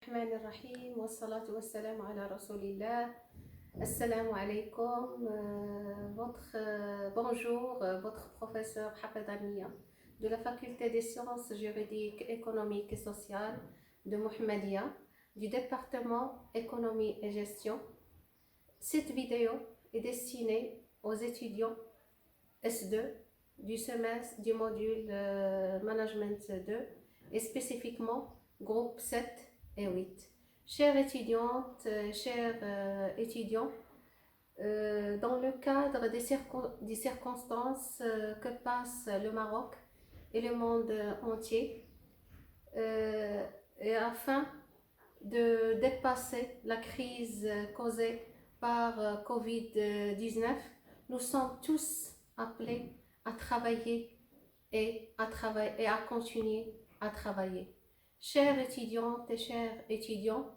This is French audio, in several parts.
الرحمن الرحيم والصلاة والسلام على رسول الله. Assalamu alaikum, bonjour, votre professeur Hafedania de la faculté des sciences juridiques, économiques et sociales de Mohammedia, du département économie et gestion. Cette vidéo est destinée aux étudiants S2 du semestre du module Management 2 et spécifiquement groupe 7 et 8. Chères étudiantes, chers étudiants, dans le cadre des circonstances que passe le Maroc et le monde entier, et afin de dépasser la crise causée par Covid-19, nous sommes tous appelés à travailler et à continuer à travailler. Chères étudiantes et chers étudiants,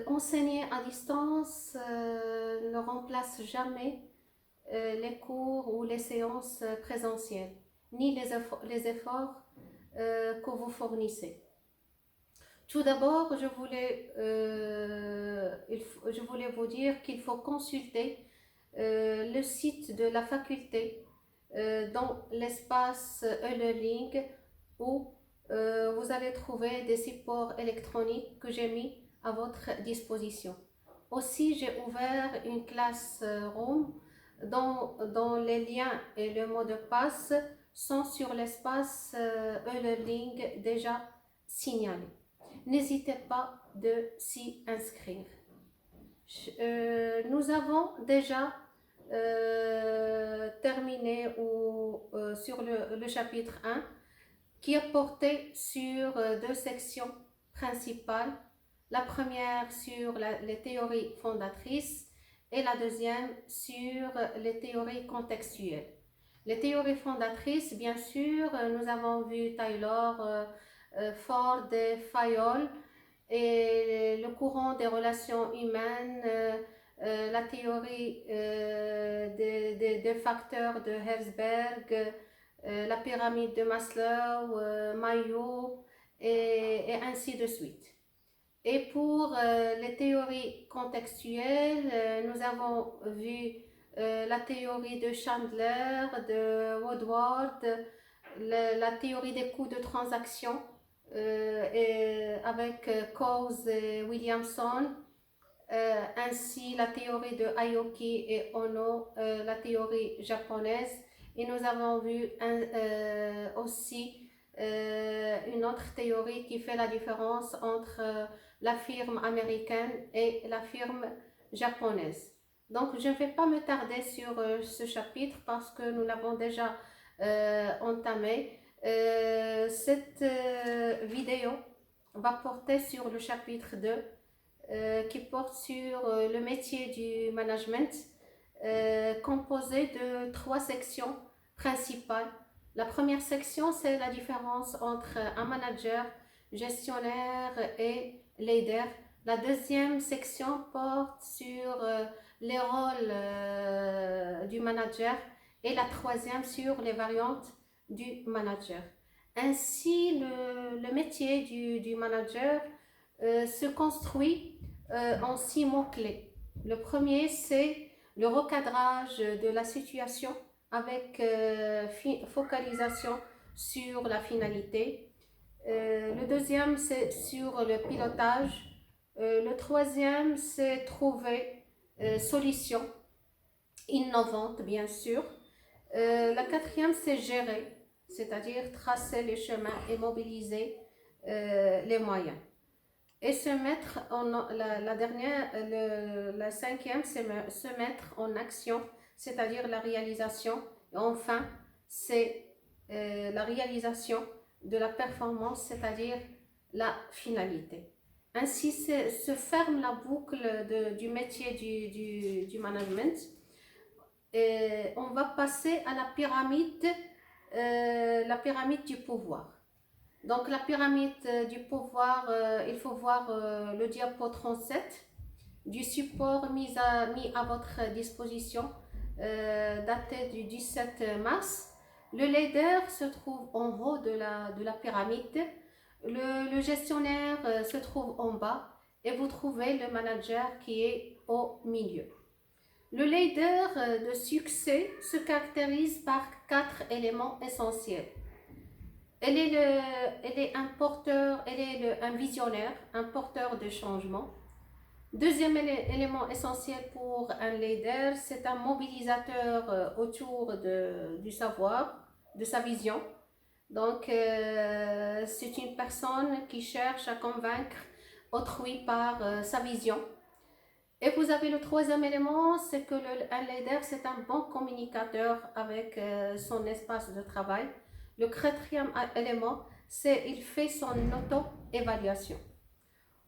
enseigner à distance ne remplace jamais les cours ou les séances présentielles, ni les efforts que vous fournissez. Tout d'abord, je voulais vous dire qu'il faut consulter le site de la faculté dans l'espace e-learning où vous allez trouver des supports électroniques que j'ai mis à votre disposition. Aussi, j'ai ouvert une classe room dont les liens et le mot de passe sont sur l'espace e-learning déjà signalé. N'hésitez pas de s'y inscrire. Nous avons déjà terminé sur le chapitre 1 qui est porté sur deux sections principales. La première sur les théories fondatrices et la deuxième sur les théories contextuelles. Les théories fondatrices, bien sûr, nous avons vu Taylor, Ford et Fayol, et le courant des relations humaines, la théorie des facteurs de Herzberg, la pyramide de Maslow, Mayo et ainsi de suite. Et pour les théories contextuelles, nous avons vu la théorie de Chandler, de Woodward, la théorie des coûts de transaction avec Coase et Williamson, ainsi la théorie de Aoki et Ono, la théorie japonaise. Et nous avons vu aussi une autre théorie qui fait la différence entre la firme américaine et la firme japonaise. Donc, je ne vais pas me tarder sur ce chapitre parce que nous l'avons déjà entamé. Cette vidéo va porter sur le chapitre 2 qui porte sur le métier du management, composé de 3 sections principales. La première section, c'est la différence entre un manager, gestionnaire et leader. La deuxième section porte sur les rôles du manager et la troisième sur les variantes du manager. Ainsi, le métier du manager se construit en 6 mots-clés. Le premier, c'est le recadrage de la situation avec focalisation sur la finalité. Le deuxième, c'est sur le pilotage. Le troisième, c'est trouver solutions innovantes, bien sûr. La quatrième, c'est gérer, c'est-à-dire tracer les chemins et mobiliser les moyens. Et se mettre la cinquième, c'est se mettre en action, c'est-à-dire la réalisation. Et enfin, c'est la réalisation de la performance, c'est-à-dire la finalité. Ainsi se ferme la boucle du métier du management. Et on va passer à la pyramide du pouvoir. Donc la pyramide du pouvoir, il faut voir le diapo 37 du support mis à votre disposition, daté du 17 mars. Le leader se trouve en haut de la pyramide. le gestionnaire se trouve en bas et vous trouvez le manager qui est au milieu. Le leader de succès se caractérise par 4 éléments essentiels. Elle est un visionnaire, un porteur de changement. Deuxième élément essentiel pour un leader, c'est un mobilisateur autour du savoir, de sa vision. Donc, c'est une personne qui cherche à convaincre autrui par sa vision. Et vous avez le troisième élément, c'est que un leader, c'est un bon communicateur avec son espace de travail. Le quatrième élément, c'est qu'il fait son auto-évaluation.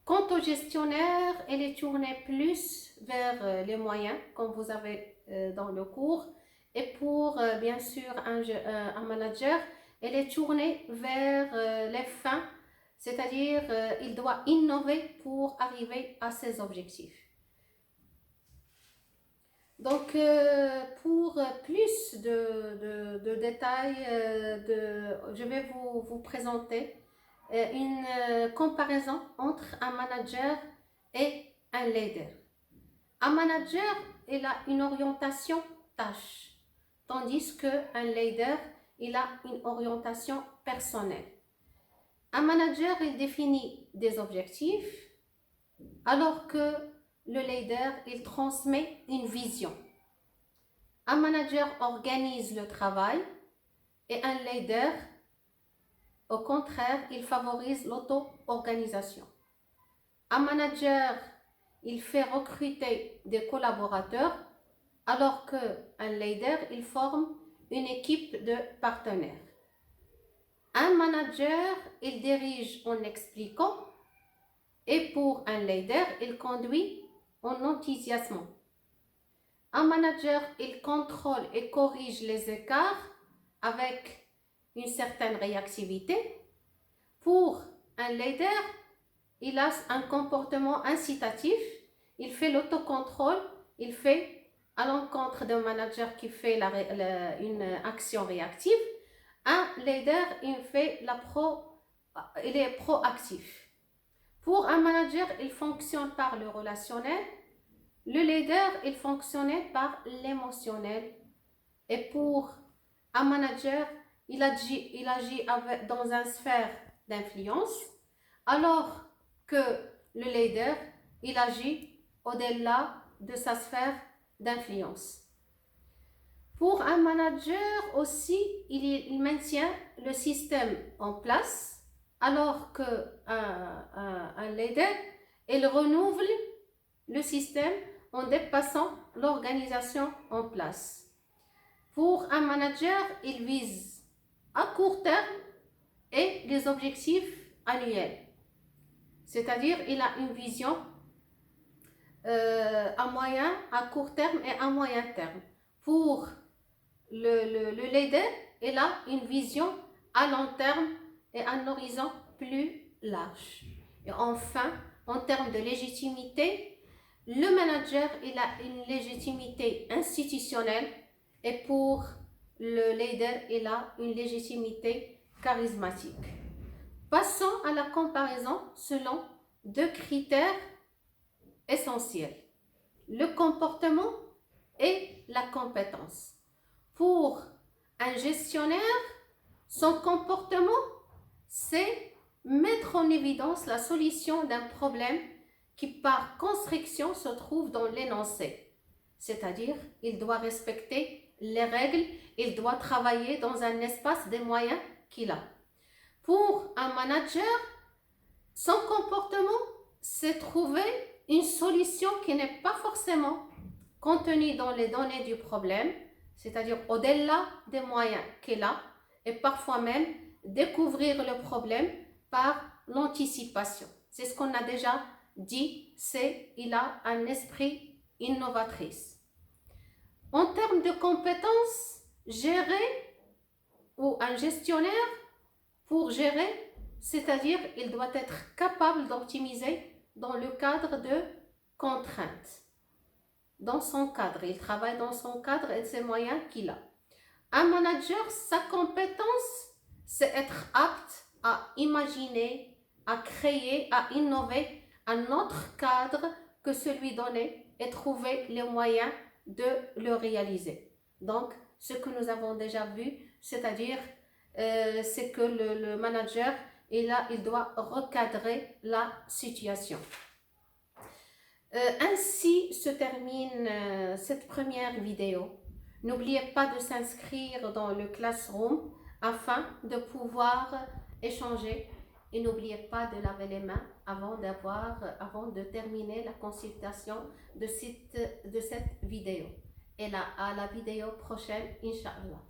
Quant au gestionnaire, elle est tournée plus vers les moyens, comme vous avez dans le cours. Et pour, bien sûr, un manager, elle est tournée vers les fins, c'est-à-dire il doit innover pour arriver à ses objectifs. Donc, pour plus de détails, je vais vous présenter une comparaison entre un manager et un leader. Un manager, il a une orientation tâche, tandis qu'un leader, il a une orientation personnelle. Un manager, il définit des objectifs, alors que le leader, il transmet une vision. Un manager organise le travail et un leader, au contraire, il favorise l'auto-organisation. Un manager, il fait recruter des collaborateurs, alors qu'un leader, il forme une équipe de partenaires. Un manager, il dirige en expliquant, et pour un leader, il conduit en enthousiasmant. Un manager, il contrôle et corrige les écarts avec une certaine réactivité. Pour un leader, il a un comportement incitatif, il fait l'autocontrôle, il fait à l'encontre d'un manager qui fait une action réactive. Un leader, il est proactif. Pour un manager, il fonctionne par le relationnel. Le leader, il fonctionne par l'émotionnel. Et pour un manager, il agit dans une sphère d'influence, alors que le leader, il agit au-delà de sa sphère d'influence. Pour un manager aussi, il maintient le système en place, alors qu'un leader, il renouvelle le système en dépassant l'organisation en place. Pour un manager, il vise à court terme et les objectifs annuels. C'est-à-dire, il a une vision à court terme et à moyen terme. Pour le leader, il a une vision à long terme et un horizon plus large. Et enfin, en termes de légitimité, le manager, il a une légitimité institutionnelle et pour le leader, il a une légitimité charismatique. Passons à la comparaison selon 2 critères essentiels, le comportement et la compétence. Pour un gestionnaire, son comportement, c'est mettre en évidence la solution d'un problème qui par construction se trouve dans l'énoncé. C'est-à-dire, il doit respecter les règles, il doit travailler dans un espace des moyens qu'il a. Pour un manager, son comportement, c'est trouver une solution qui n'est pas forcément contenue dans les données du problème, c'est-à-dire au-delà des moyens qu'il a, et parfois même découvrir le problème par l'anticipation. C'est ce qu'on a déjà dit, il a un esprit innovatrice. En termes de compétences, gérer ou un gestionnaire pour gérer, c'est-à-dire il doit être capable d'optimiser dans le cadre de contraintes. Dans son cadre, il travaille dans son cadre et ses moyens qu'il a. Un manager, sa compétence, c'est être apte à imaginer, à créer, à innover un autre cadre que celui donné et trouver les moyens de le réaliser. Donc, ce que nous avons déjà vu, c'est-à-dire, c'est que le manager est là, il doit recadrer la situation. Ainsi se termine cette première vidéo. N'oubliez pas de s'inscrire dans le Classroom afin de pouvoir échanger et n'oubliez pas de laver les mains avant de terminer la consultation de cette vidéo. Et là, à la vidéo prochaine, Inch'Allah.